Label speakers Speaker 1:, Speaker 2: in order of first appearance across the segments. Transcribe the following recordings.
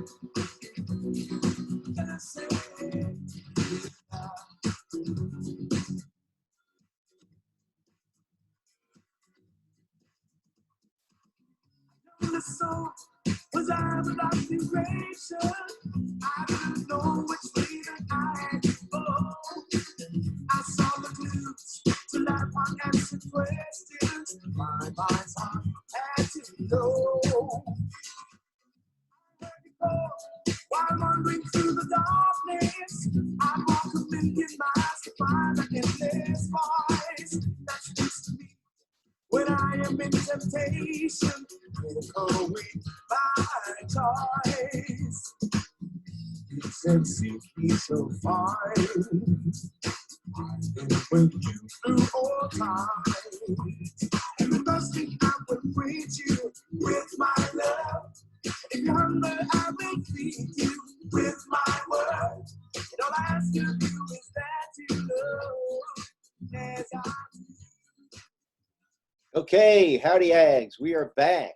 Speaker 1: The song was out of observation. I didn't know which way that I had to go. I saw the clues to life unanswered questions. My mind's heart had to know. While wandering through the darkness, I walk a million miles to find an endless voice that speaks to me when I am in temptation. Go with my choice. You said, seek me so fine. I've been with you through all times. You must think I will greet you with my love. In hunger, I will feed you with my word. And all I ask of you is that you love as I do.
Speaker 2: Okay, howdy Ags, we are back.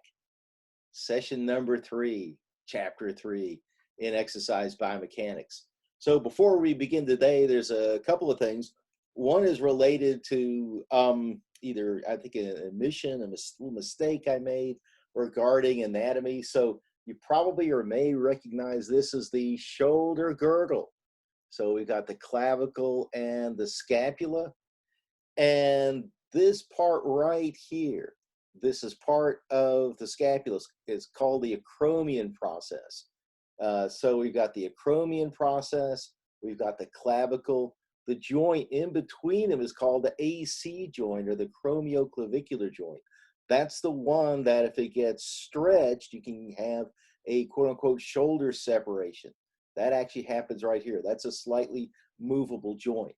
Speaker 2: Session number 3, chapter 3 in exercise biomechanics. So before we begin today, there's a couple of things. One is related to either, I think, an omission, a little mistake I made regarding anatomy. So you probably or may recognize this as the shoulder girdle. So we got the clavicle and the scapula. And this part right here, this is part of the scapula. It's called the acromion process. So we've got the acromion process, we've got the clavicle. The joint in between them is called the AC joint, or the acromioclavicular joint. That's the one that if it gets stretched, you can have a quote-unquote shoulder separation. That actually happens right here. That's a slightly movable joint.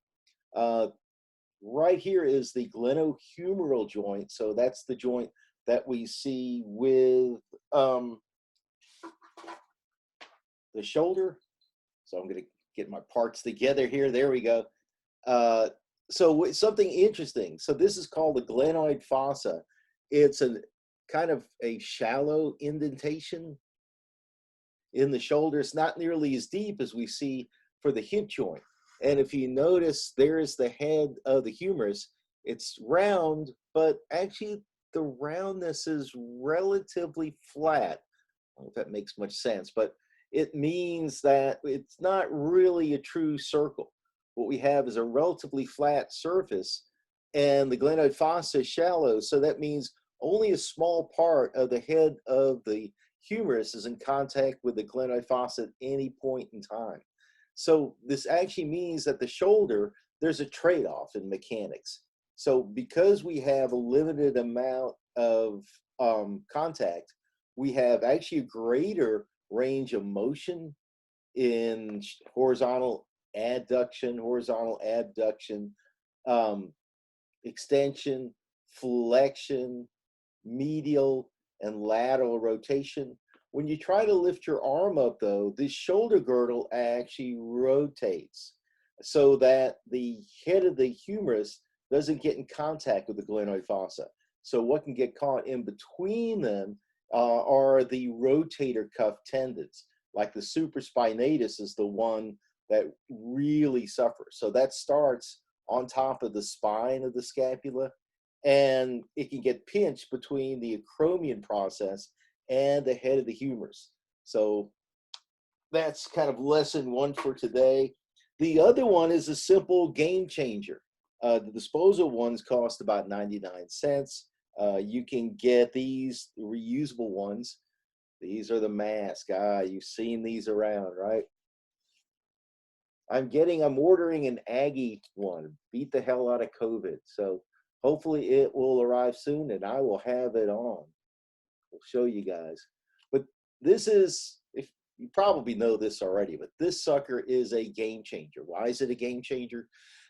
Speaker 2: Right here is the glenohumeral joint. So that's the joint that we see with the shoulder. So I'm going to get my parts together here. There we go. So something interesting. So this is called the glenoid fossa. It's a kind of a shallow indentation in the shoulder. It's not nearly as deep as we see for the hip joint. And if you notice, there's the head of the humerus. It's round, but actually the roundness is relatively flat. I don't know if that makes much sense, but it means that it's not really a true circle. What we have is a relatively flat surface, and the glenoid fossa is shallow, so that means only a small part of the head of the humerus is in contact with the glenoid fossa at any point in time. So this actually means that the shoulder, there's a trade-off in mechanics. So because we have a limited amount of contact, we have actually a greater range of motion in horizontal adduction, extension, flexion, medial, and lateral rotation. When you try to lift your arm up, though, this shoulder girdle actually rotates so that the head of the humerus doesn't get in contact with the glenoid fossa. So what can get caught in between them are the rotator cuff tendons. Like the supraspinatus is the one that really suffers. So that starts on top of the spine of the scapula, and it can get pinched between the acromion process and the head of the humerus. So that's kind of lesson 1 for today. The other one is a simple game changer. The disposal ones cost about 99 cents. You can get these reusable ones. These are the mask. You've seen these around, right? I'm ordering an Aggie one. Beat the hell out of COVID. So hopefully it will arrive soon and I will have it on. We'll show you guys. But this is, if you probably know this already, but this sucker is a game changer. Why is it a game changer?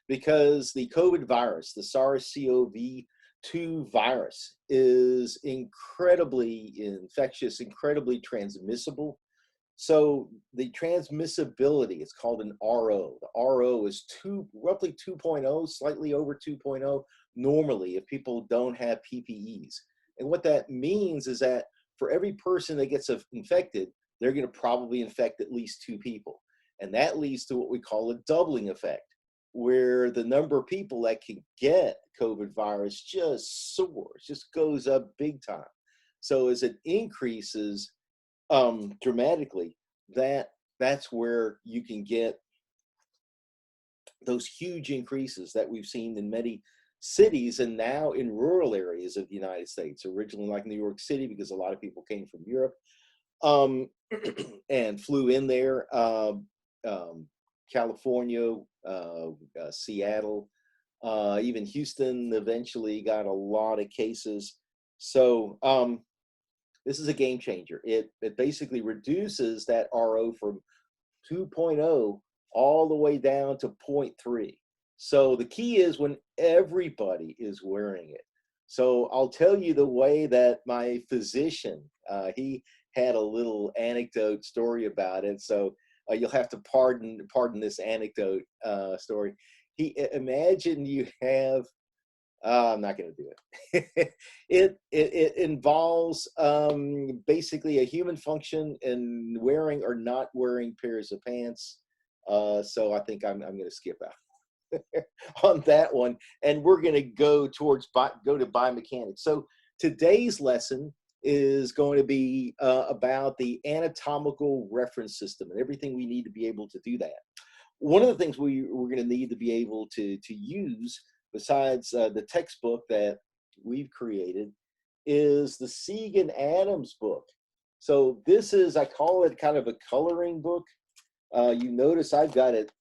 Speaker 2: Because the COVID virus, the SARS-CoV-2 virus, is incredibly infectious, incredibly transmissible. So the transmissibility, it's called an RO. The RO is roughly 2.0, slightly over 2.0 normally if people don't have PPEs. And what that means is that for every person that gets infected, they're going to probably infect at least 2 people. And that leads to what we call a doubling effect, where the number of people that can get COVID virus just soars, just goes up big time. So as it increases dramatically, that's where you can get those huge increases that we've seen in many cities and now in rural areas of the United States. Originally, like New York City, because a lot of people came from Europe and flew in there. California, Seattle, even Houston eventually got a lot of cases. So this is a game changer. It basically reduces that RO from 2.0 all the way down to 0.3. So the key is when everybody is wearing it. So I'll tell you the way that my physician, he had a little anecdote story about it. So you'll have to pardon this anecdote story. Imagine you have, I'm not going to do it. It involves basically a human function in wearing or not wearing pairs of pants. So I think I'm going to skip out on that one, and we're going to go to biomechanics. So today's lesson is going to be about the anatomical reference system and everything we need to be able to do that. One of the things we're going to need to be able to use, besides the textbook that we've created, is the Segan-Adams book. So this is, I call it kind of a coloring book. You notice I've got it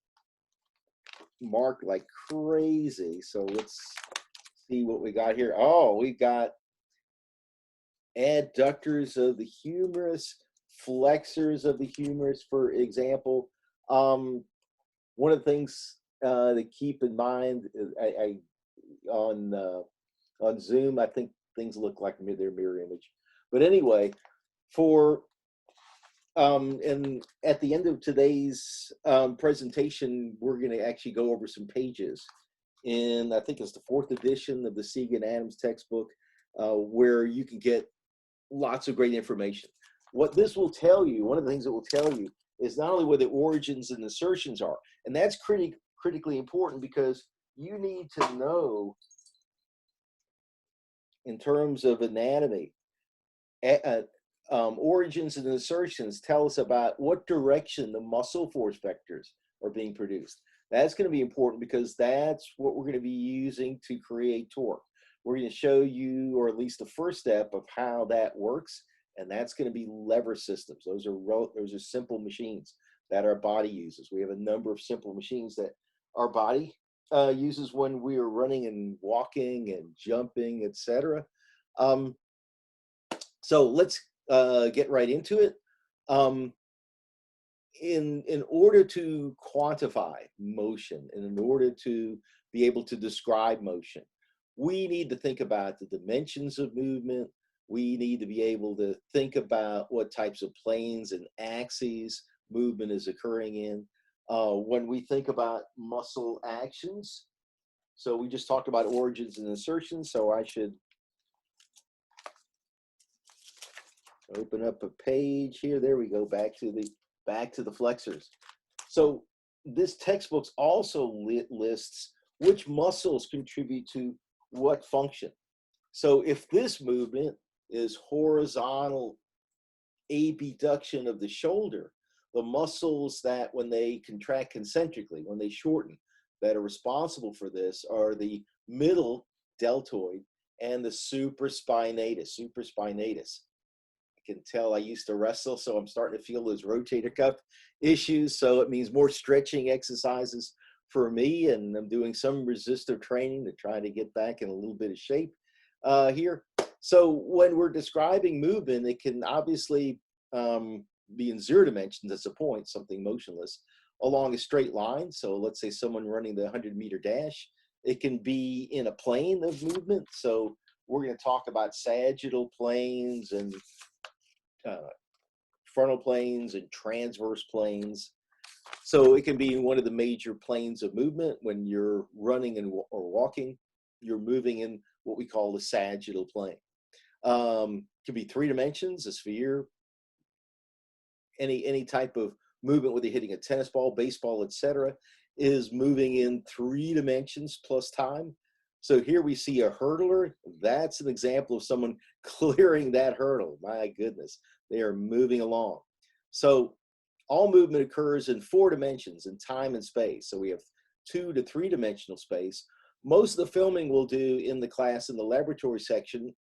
Speaker 2: marked like crazy. So let's see what we got here. Oh, we've got adductors of the humerus, flexors of the humerus, for example. One of the things to keep in mind, on Zoom, I think things look like their mirror image. But anyway, and at the end of today's presentation, we're going to actually go over some pages in, I think it's the 4th edition of the Segan-Adams textbook, where you can get lots of great information. What this will tell you, one of the things it will tell you, is not only where the origins and insertions are, and that's critically important, because you need to know, in terms of anatomy, origins and insertions tell us about what direction the muscle force vectors are being produced. That's going to be important, because that's what we're going to be using to create torque. We're going to show you, or at least the first step of how that works, and that's going to be lever systems. Those are simple machines that our body uses. We have a number of simple machines that our body uses when we are running and walking and jumping, etc. So let's get right into it. In order to quantify motion, and in order to be able to describe motion, we need to think about the dimensions of movement. We need to be able to think about what types of planes and axes movement is occurring in. When we think about muscle actions, so we just talked about origins and insertions, so I should open up a page here. There we go, back to the flexors. So this textbook also lists which muscles contribute to what function. So if this movement is horizontal abduction of the shoulder, the muscles that, when they contract concentrically, when they shorten, that are responsible for this are the middle deltoid and the supraspinatus. I can tell I used to wrestle, so I'm starting to feel those rotator cuff issues. So it means more stretching exercises for me, and I'm doing some resistive training to try to get back in a little bit of shape here. So when we're describing movement, it can obviously be in 0 dimensions as a point, something motionless, along a straight line. So let's say someone running the 100-meter dash. It can be in a plane of movement. So we're going to talk about sagittal planes and frontal planes and transverse planes. So it can be in one of the major planes of movement. When you're running or walking, you're moving in what we call the sagittal plane. It can be 3 dimensions, a sphere, any type of movement, whether you're hitting a tennis ball, baseball, etc., is moving in 3 dimensions plus time. So here we see a hurdler. That's an example of someone clearing that hurdle. My goodness, they are moving along. So all movement occurs in 4 dimensions in time and space. So we have 2 to 3 dimensional space. Most of the filming we'll do in the class in the laboratory section,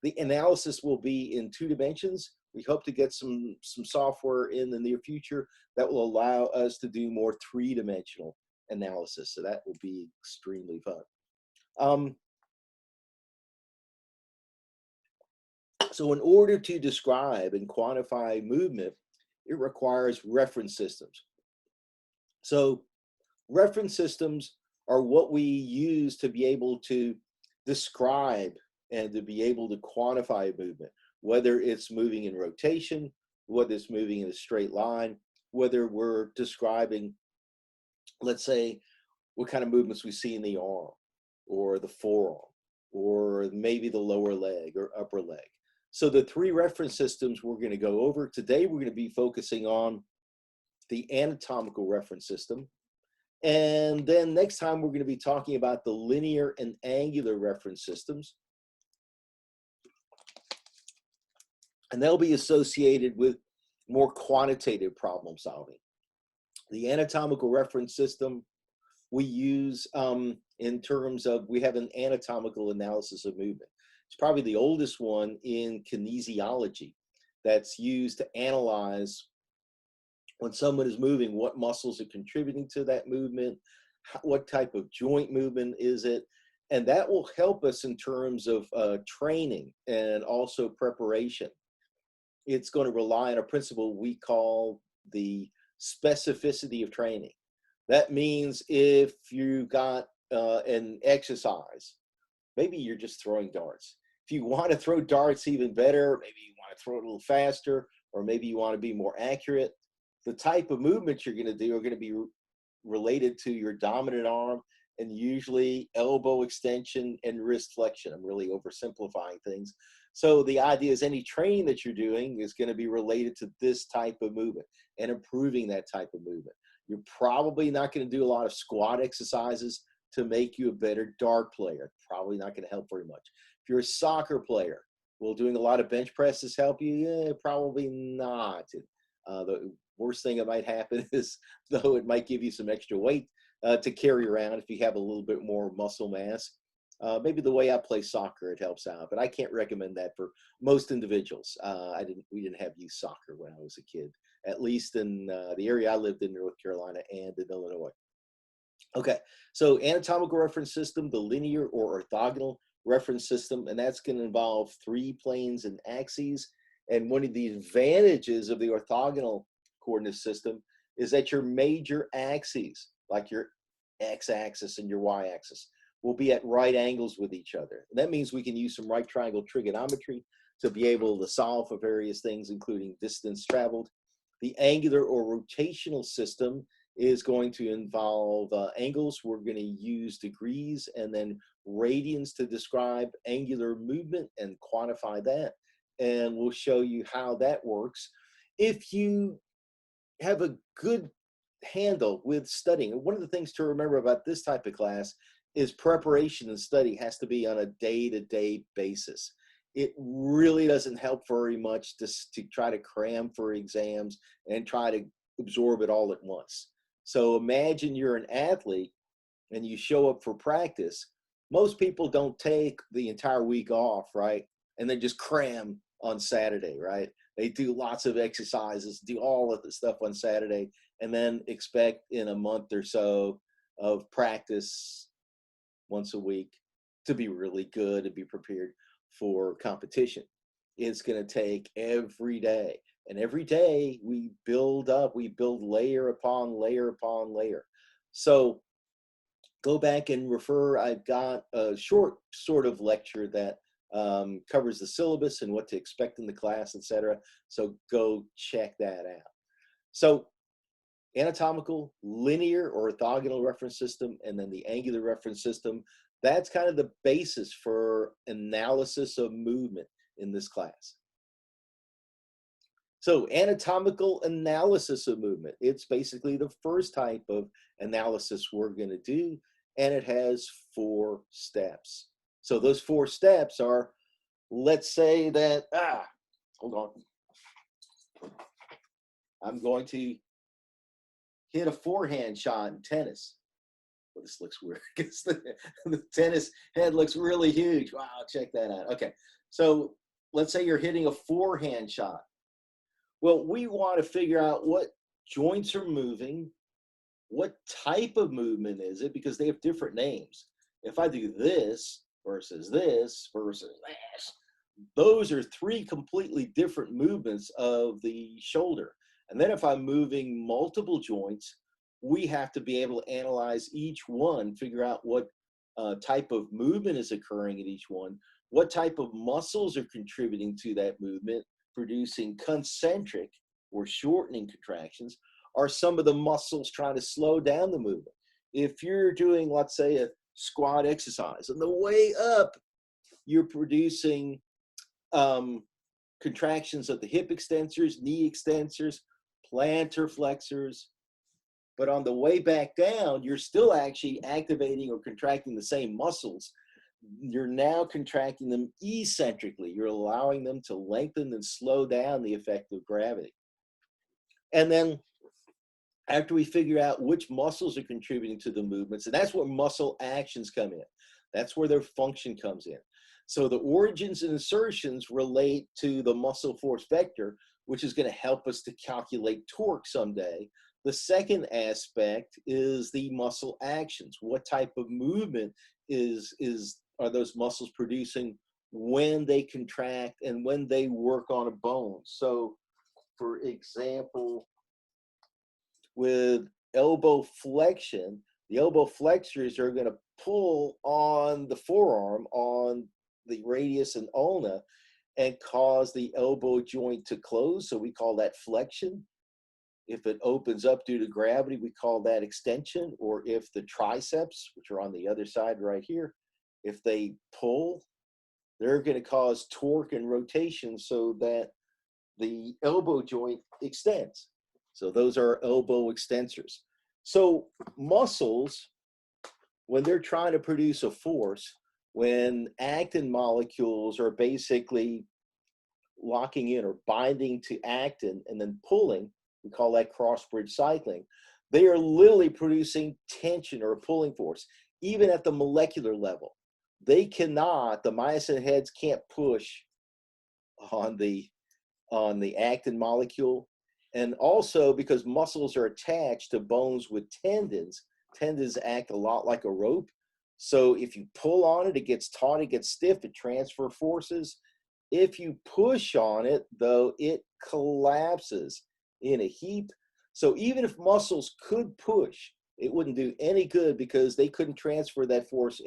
Speaker 2: the analysis will be in 2 dimensions. We hope to get some software in the near future that will allow us to do more 3-dimensional analysis. So that will be extremely fun. So in order to describe and quantify movement, it requires reference systems. So reference systems are what we use to be able to describe and to be able to quantify movement, whether it's moving in rotation, whether it's moving in a straight line, whether we're describing, let's say, what kind of movements we see in the arm or the forearm or maybe the lower leg or upper leg. So the 3 reference systems we're going to go over today, we're going to be focusing on the anatomical reference system. And then next time we're going to be talking about the linear and angular reference systems. And they'll be associated with more quantitative problem solving. The anatomical reference system we use in terms of, we have an anatomical analysis of movement. It's probably the oldest one in kinesiology that's used to analyze when someone is moving, what muscles are contributing to that movement, what type of joint movement is it, and that will help us in terms of training and also preparation. It's going to rely on a principle we call the specificity of training. That means if you got an exercise, maybe you're just throwing darts. If you want to throw darts even better, maybe you want to throw it a little faster, or maybe you want to be more accurate, the type of movements you're going to do are going to be related to your dominant arm and usually elbow extension and wrist flexion. I'm really oversimplifying things. So the idea is any training that you're doing is going to be related to this type of movement and improving that type of movement. You're probably not going to do a lot of squat exercises to make you a better dart player. Probably not going to help very much. If you're a soccer player, will doing a lot of bench presses help you? Yeah, probably not. The worst thing that might happen is, though, it might give you some extra weight to carry around if you have a little bit more muscle mass. Maybe the way I play soccer, it helps out, but I can't recommend that for most individuals. We didn't have youth soccer when I was a kid, at least in the area I lived in North Carolina and in Illinois. Okay, so anatomical reference system, the linear or orthogonal reference system, and that's going to involve 3 planes and axes. And one of the advantages of the orthogonal coordinate system is that your major axes, like your x-axis and your y-axis, will be at right angles with each other. And that means we can use some right triangle trigonometry to be able to solve for various things, including distance traveled. The angular or rotational system is going to involve angles. We're going to use degrees and then radians to describe angular movement and quantify that. And we'll show you how that works. If you have a good handle with studying, one of the things to remember about this type of class is preparation and study has to be on a day-to-day basis. It really doesn't help very much to try to cram for exams and try to absorb it all at once. So imagine you're an athlete and you show up for practice. Most people don't take the entire week off, right? And then just cram on Saturday, right? They do lots of exercises, do all of the stuff on Saturday, and then expect in a month or so of practice once a week to be really good and be prepared for competition. It's going to take every day. And every day we build up, we build layer upon layer upon layer. So go back and refer. I've got a short sort of lecture that covers the syllabus and what to expect in the class, etc. So go check that out. So anatomical, linear or orthogonal reference system, and then the angular reference system. That's kind of the basis for analysis of movement in this class. So anatomical analysis of movement. It's basically the first type of analysis we're going to do, and it has 4 steps. So those 4 steps are, let's say that, hold on. I'm going to hit a forehand shot in tennis. Well, this looks weird because the tennis head looks really huge. Wow, check that out. Okay, so let's say you're hitting a forehand shot. Well, we want to figure out what joints are moving, what type of movement is it, because they have different names. If I do this versus this versus this, those are 3 completely different movements of the shoulder. And then if I'm moving multiple joints, we have to be able to analyze each one, figure out what type of movement is occurring in each one, what type of muscles are contributing to that movement, producing concentric or shortening contractions. Are some of the muscles trying to slow down the movement? If you're doing, let's say, a squat exercise, on the way up, you're producing contractions of the hip extensors, knee extensors, plantar flexors. But on the way back down, you're still actually activating or contracting the same muscles. You're now contracting them eccentrically. You're allowing them to lengthen and slow down the effect of gravity. And then after we figure out which muscles are contributing to the movements, and that's where muscle actions come in. That's where their function comes in. So the origins and insertions relate to the muscle force vector, which is going to help us to calculate torque someday. The second aspect is the muscle actions. What type of movement are those muscles producing when they contract and when they work on a bone? So, for example, with elbow flexion, the elbow flexors are going to pull on the forearm, on the radius and ulna, and cause the elbow joint to close. So we call that flexion. If it opens up due to gravity, we call that extension. Or if the triceps, which are on the other side right here, if they pull, they're going to cause torque and rotation so that the elbow joint extends. So those are elbow extensors. So muscles, when they're trying to produce a force, when actin molecules are basically locking in or binding to actin and then pulling, we call that cross-bridge cycling, they are literally producing tension or a pulling force, even at the molecular level. They cannot, the myosin heads can't push on the actin molecule. And also because muscles are attached to bones with tendons, tendons act a lot like a rope. So if you pull on it, it gets taut, it gets stiff, it transfers forces. If you push on it, though, it collapses in a heap. So even if muscles could push, it wouldn't do any good because they couldn't transfer that force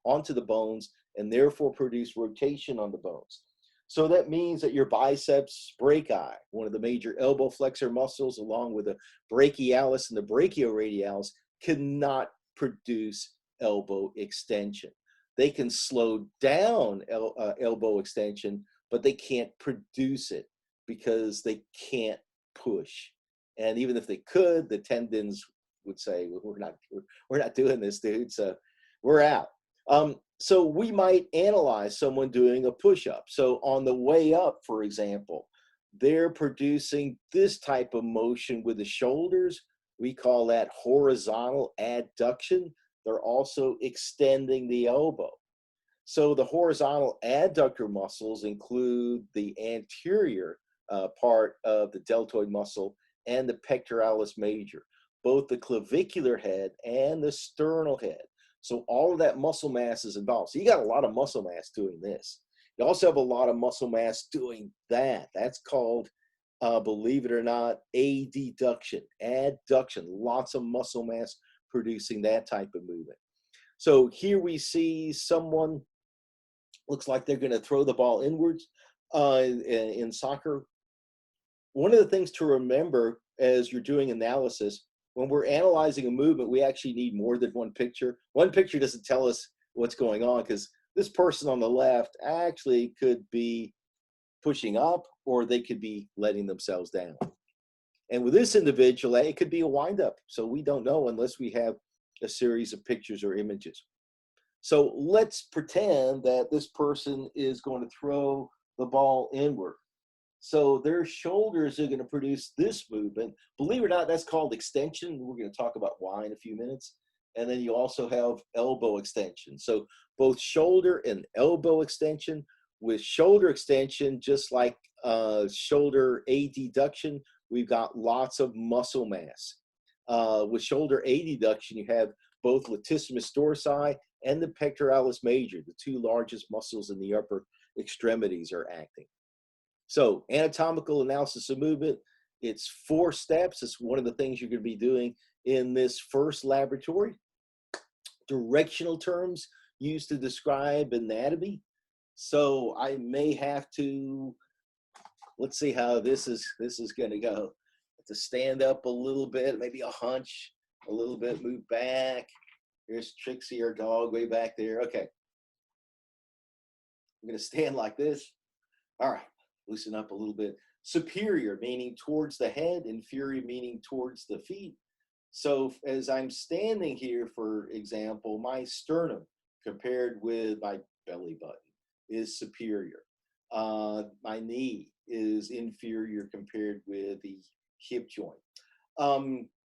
Speaker 2: onto the bones and therefore produce rotation on the bones. So that means that your biceps brachii, one of the major elbow flexor muscles, along with the brachialis and the brachioradialis, cannot produce elbow extension. They can slow down elbow extension, but they can't produce it because they can't push. And even if they could, the tendons would say, well, we're not doing this, dude. So we're out. So we might analyze someone doing a push-up. So on the way up, for example, they're producing this type of motion with the shoulders. We call that horizontal adduction. They're also extending the elbow. So the horizontal adductor muscles include the anterior part of the deltoid muscle and the pectoralis major, both the clavicular head and the sternal head. So all of that muscle mass is involved. So you got a lot of muscle mass doing this. You also have a lot of muscle mass doing that. That's called, believe it or not, adduction. Adduction, lots of muscle mass producing that type of movement. So here we see someone, looks like they're going to throw the ball inwards in soccer. One of the things to remember as you're doing analysis, when we're analyzing a movement, we actually need more than one picture. One picture doesn't tell us what's going on because this person on the left actually could be pushing up or they could be letting themselves down. And with this individual, it could be a windup. So we don't know unless we have a series of pictures or images. So let's pretend that this person is going to throw the ball inward. So their shoulders are going to produce this movement. Believe it or not, that's called extension. We're going to talk about why in a few minutes. And then you also have elbow extension. So both shoulder and elbow extension. With shoulder extension, just like shoulder adduction, we've got lots of muscle mass. With shoulder adduction, you have both latissimus dorsi and the pectoralis major, the two largest muscles in the upper extremities are acting. So anatomical analysis of movement, it's 4 steps. It's one of the things you're going to be doing in this first laboratory. Directional terms used to describe anatomy. So I may have to, let's see how this is going to go. To stand up a little bit, maybe a hunch, a little bit, move back. Here's Trixie, our dog, way back there. Okay. I'm going to stand like this. All right. Loosen up a little bit. Superior, meaning towards the head. Inferior, meaning towards the feet. So as I'm standing here, for example, my sternum compared with my belly button is superior. My knee is inferior compared with the hip joint.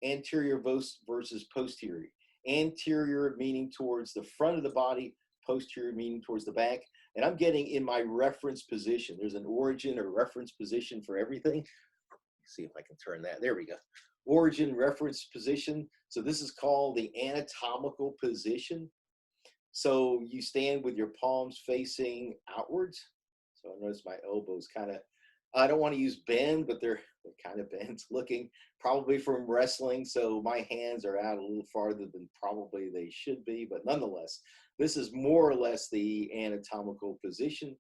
Speaker 2: Anterior versus posterior. Anterior meaning towards the front of the body, posterior meaning towards the back. And I'm getting in my reference position. There's an origin or reference position for everything. Let's see if I can turn that. There we go. Origin, reference position. So this is called the anatomical position. So you stand with your palms facing outwards. So I notice my elbows kind of, I don't want to use bend, but they're kind of bent looking, probably from wrestling. So my hands are out a little farther than probably they should be, but nonetheless, this is more or less the anatomical position.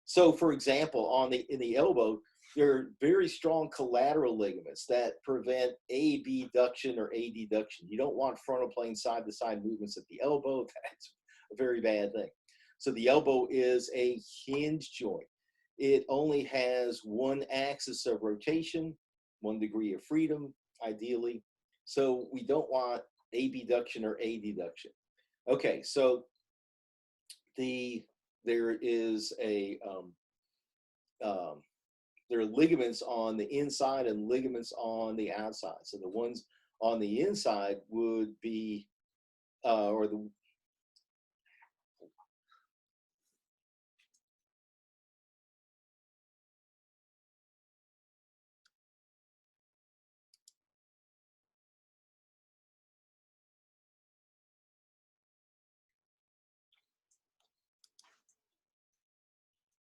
Speaker 2: So for example, in the elbow, there are very strong collateral ligaments that prevent abduction or adduction. You don't want frontal plane side-to-side movements at the elbow. That's a very bad thing. So the elbow is a hinge joint. It only has one axis of rotation, 1 degree of freedom, ideally. So we don't want abduction or adduction. Okay, so there are ligaments on the inside and ligaments on the outside. So the ones on the inside would be, or the